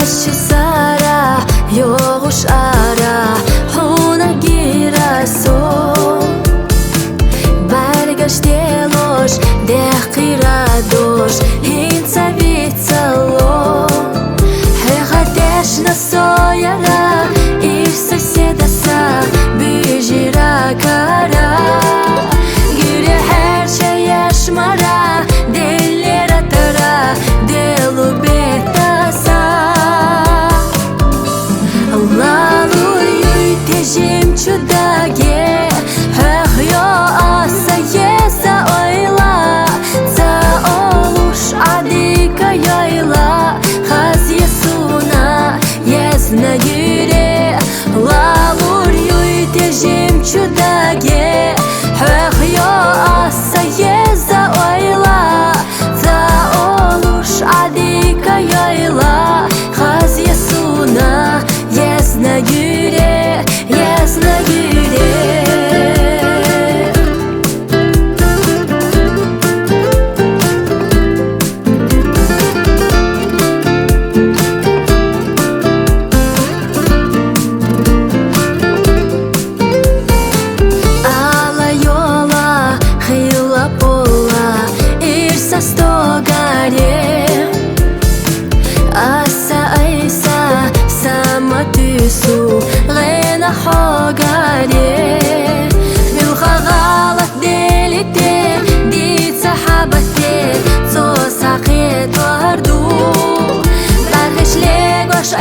Başı sara yokuş ara Huna girasın Bargaş deloş Dehkiradoş Hinca vicalo Hehadeş na soyara İş soседаса Büjira kara Güre her şey yaşmara Deller atara Delu betasa Allah'u yütejim çudage Hehyo asa yesa oyla Ta oluş adika yayla Haz yesuna yesna güre Allah'u yütejim çudage Hehyo asa yesa oyla Ta oluş adika yayla Haz yesuna yesna güre Yesna güre Ala yola hıyla pola İrsa stogare Asa aysa sama tüsu Gena hogare Bilha galat delite Dit sahabate Zo saqet vardu Barhish legosh